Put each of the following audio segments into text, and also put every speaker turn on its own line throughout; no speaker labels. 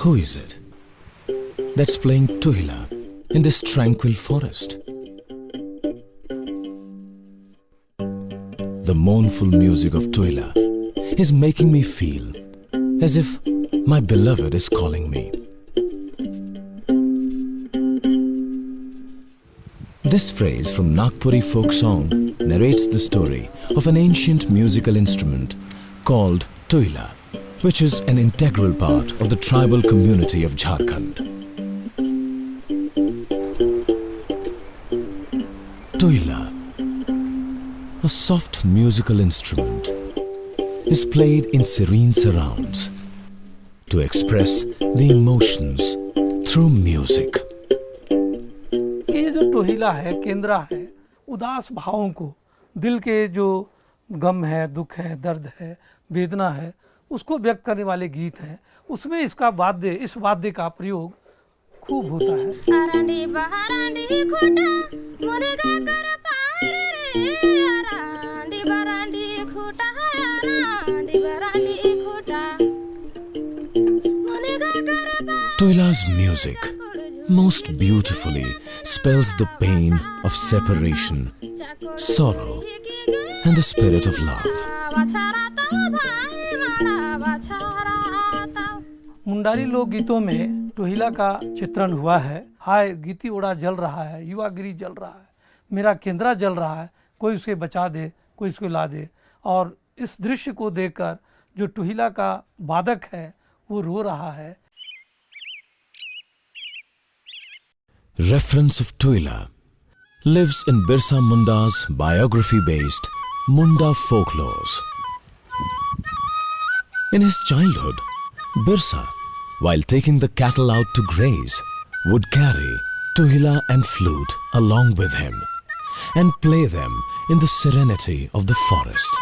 Who is it that's playing Tuhila in this tranquil forest? The mournful music of Tuhila is making me feel as if my beloved is calling me. This phrase from Nagpuri folk song narrates the story of an ancient musical instrument called Tuhila, which is an integral part of the tribal community of Jharkhand. Tuhila, a soft musical instrument, is played in serene surrounds to express the emotions through music.
ये जो टोहिला है, केंद्रा है, उदास भावों को, दिल के जो गम है, दुख है, दर्द है, वेदना है, उसको व्यक्त करने वाले गीत हैं। उसमें इसका वाद्य, इस वाद्य का प्रयोग खूब होता है।
अरांडी बहारांडी खोटा मुर्गा कर पार रे, अरांडी बरांडी खोटा, अरांडी बरांडी खोटा मुर्गा कर पार।
Tohila's music most beautifully spells the pain of separation, sorrow, and the spirit of love.
Mundari लोक गीतों में टोहिला का चित्रण हुआ है। हाय गीती उड़ा जल रहा है, युवागिरी जल रहा है, मेरा केंद्रा जल रहा है, कोई उसे बचा दे, कोई उसको ला दे। और इस दृश्य को देखकर जो टोहिला का वादक है वो रो रहा है।
Reference of Tuhila lives in Birsa Munda's biography-based Munda folklores. In his childhood, Birsa, while taking the cattle out to graze, would carry Tuhila and flute along with him and play them in the serenity of the forest.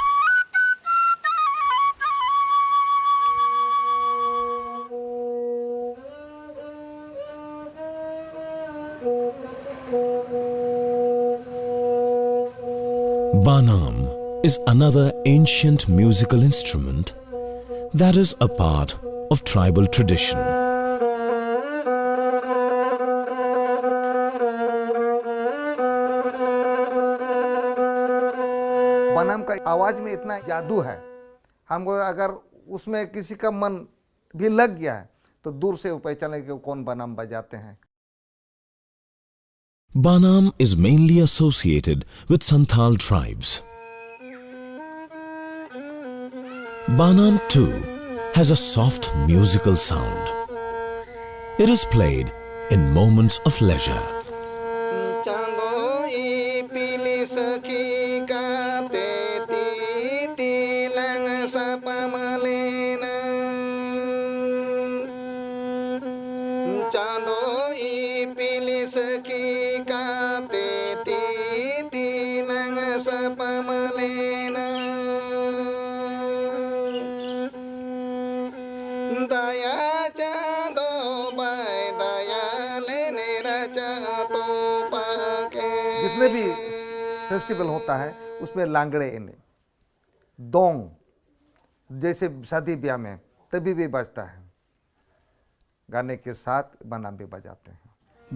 Banam is another ancient musical instrument that is a part of tribal tradition.
बनाम का आवाज में इतना जादू है, हमको अगर उसमें किसी का मन भी लग गया है तो दूर से वो पहचाने कि कौन बनाम बजाते हैं।
Banam is mainly associated with Santhal tribes. Banam too has a soft musical sound. It is played in moments of leisure.
जितने भी फेस्टिवल होता है उसमें लांगड़े इन्हें दोंग जैसे शादी ब्याह में तभी भी बजता है, गाने के साथ बनाम भी बजाते हैं।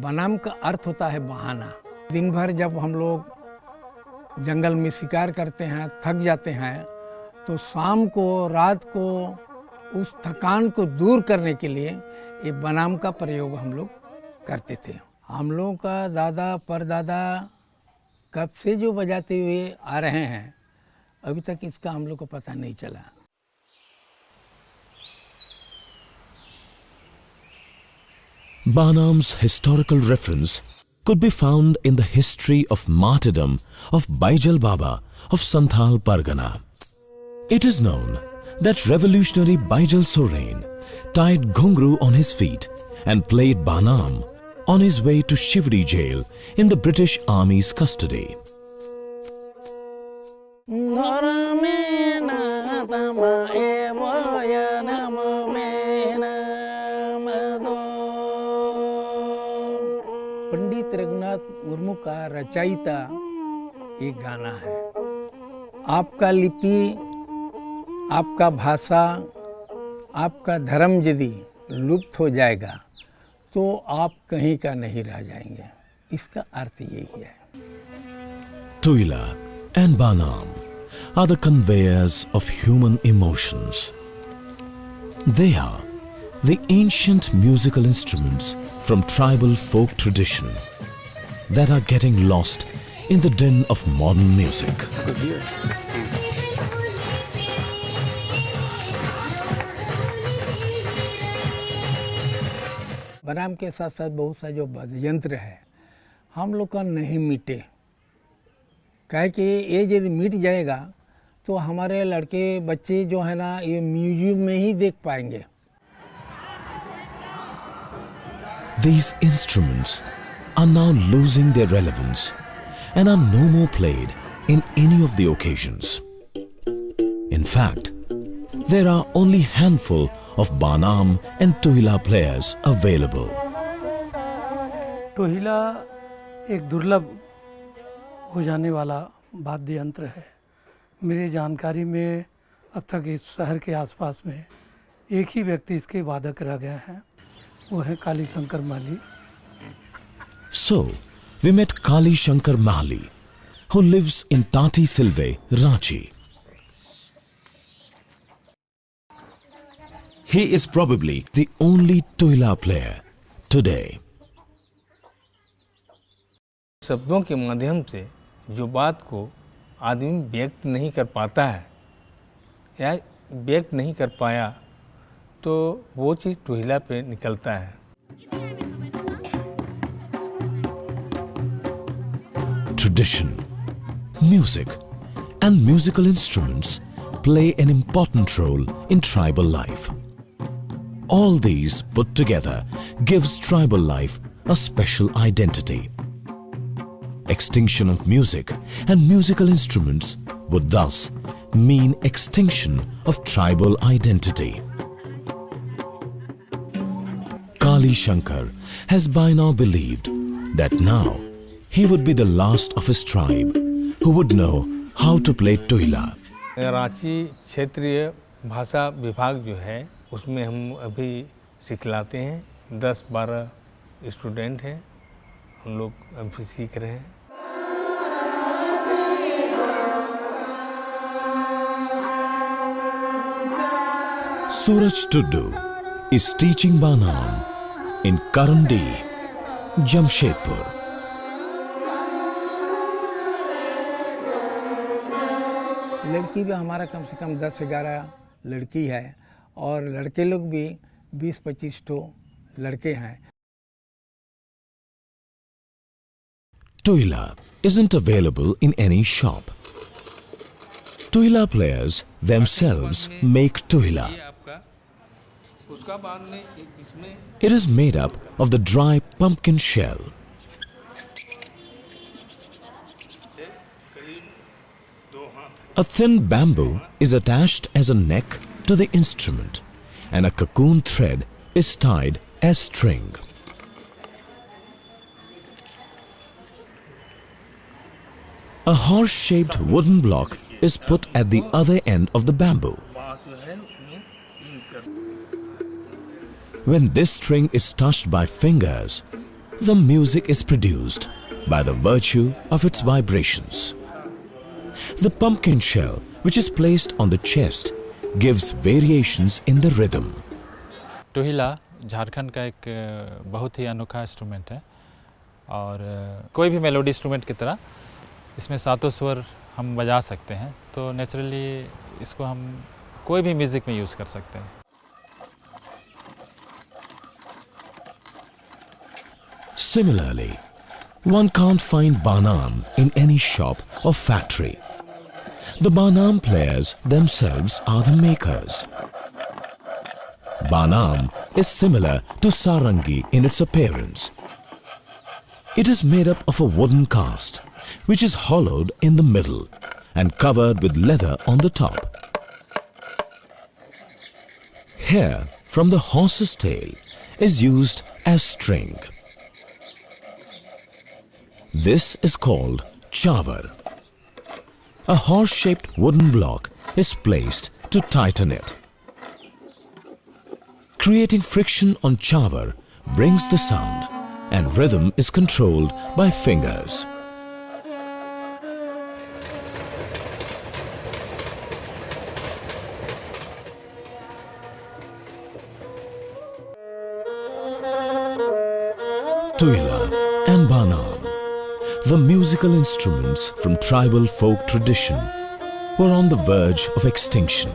बनाम का अर्थ होता है बहाना। दिन भर जब हम लोग जंगल में शिकार करते हैं, थक जाते हैं, तो शाम को, रात को उस थकान को दूर करने के लिए ये बनाम का प्रयोग हम लोग करते थे। हम लोगों का दादा परदादा कब से जो बजाते हुए आ रहे हैं, अभी तक इसका हम लोग को पता नहीं चला।
Banam's historical reference could be found in the history of martyrdom of Baijal Baba of Santhal Pargana. It is known that revolutionary Baijal Sorain tied Ghungru on his feet and played Banam on his way to Shivdi jail in the British Army's custody.
Pandit Raghunath Murmu का रचयिता एक गाना है। आपका लिपि, आपका भाषा, आपका धर्म यदि लुप्त हो जाएगा तो आप कहीं का नहीं रह जाएंगे। इसका अर्थ यही है।
Tuila and Banam are the conveyors of human emotions. They are the ancient musical instruments from tribal folk tradition that are getting lost in the din of modern music.
बनाम के साथ साथ बहुत सा जो वाद्य यंत्र है हम लोग का नहीं मिटे, कहे कि ये यदि मिट जाएगा तो हमारे लड़के बच्चे जो है ना ये म्यूजियम में ही देख पाएंगे।
These instruments are now losing their relevance and are no more played in any of the occasions. In fact, there are only handful of Banam and Tuila players available.
टोहिला एक दुर्लभ हो जाने वाला वाद्य यंत्र है। मेरी जानकारी में अब तक इस शहर के आसपास में एक ही व्यक्ति इसके वादक रह गए हैं, वो है काली शंकर माली।
So, we met Kali Shankar Mahali, who lives in Tati Silve, Ranchi. He is probably the only Tuila player today.
शब्दों के माध्यम से जो बात को आदमी व्यक्त नहीं कर पाता है या व्यक्त नहीं कर पाया तो वो चीज़ टोहिला पे निकलता है।
Tradition, music, and musical instruments play an important role in tribal life. All these put together gives tribal life a special identity. Extinction of music and musical instruments would thus mean extinction of tribal identity. Kali Shankar has by now believed that now he would be the last of his tribe who would know how to play Tuila.
Ranchi क्षेत्रीय भाषा विभाग जो है उसमें हम अभी सिखलाते हैं। 10-12 student हैं, हम लोग अभी सीख रहे हैं।
Suraj Tuddu is teaching Banam in Karandi, Jamshedpur.
लड़की भी हमारा कम से कम 10-11 लड़की है और लड़के लोग भी 20-25 तो लड़के हैं।
Tuila isn't available in any shop. Tuila players themselves make Tuila. It is made up of the dry pumpkin shell. A thin bamboo is attached as a neck to the instrument and a cocoon thread is tied as string. A horse-shaped wooden block is put at the other end of the bamboo. When this string is touched by fingers, the music is produced by the virtue of its vibrations. The pumpkin shell, which is placed on the chest, gives variations in the rhythm.
टोहिला Jharkhand का एक बहुत ही अनोखा instrument है और कोई भी melody instrument की तरह इसमें सातों स्वर हम बजा सकते हैं, तो नेचुरली इसको हम कोई भी म्यूज़िक में यूज़ कर सकते हैं।
Similarly, one can't find Banam in any shop or factory. The Banam players themselves are the makers. Banam is similar to Sarangi in its appearance. It is made up of a wooden cast, which is hollowed in the middle and covered with leather on the top. Hair from the horse's tail is used as string. This is called chavar. A horse-shaped wooden block is placed to tighten it. Creating friction on chawar brings the sound, and rhythm is controlled by fingers. Tuila and Banam, the musical instruments from tribal folk tradition, were on the verge of extinction,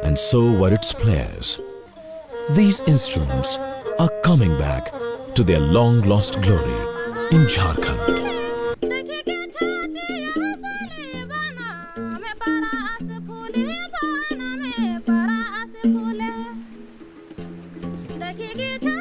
and so were its players. These instruments are coming back to their long-lost glory in Jharkhand.
देखिए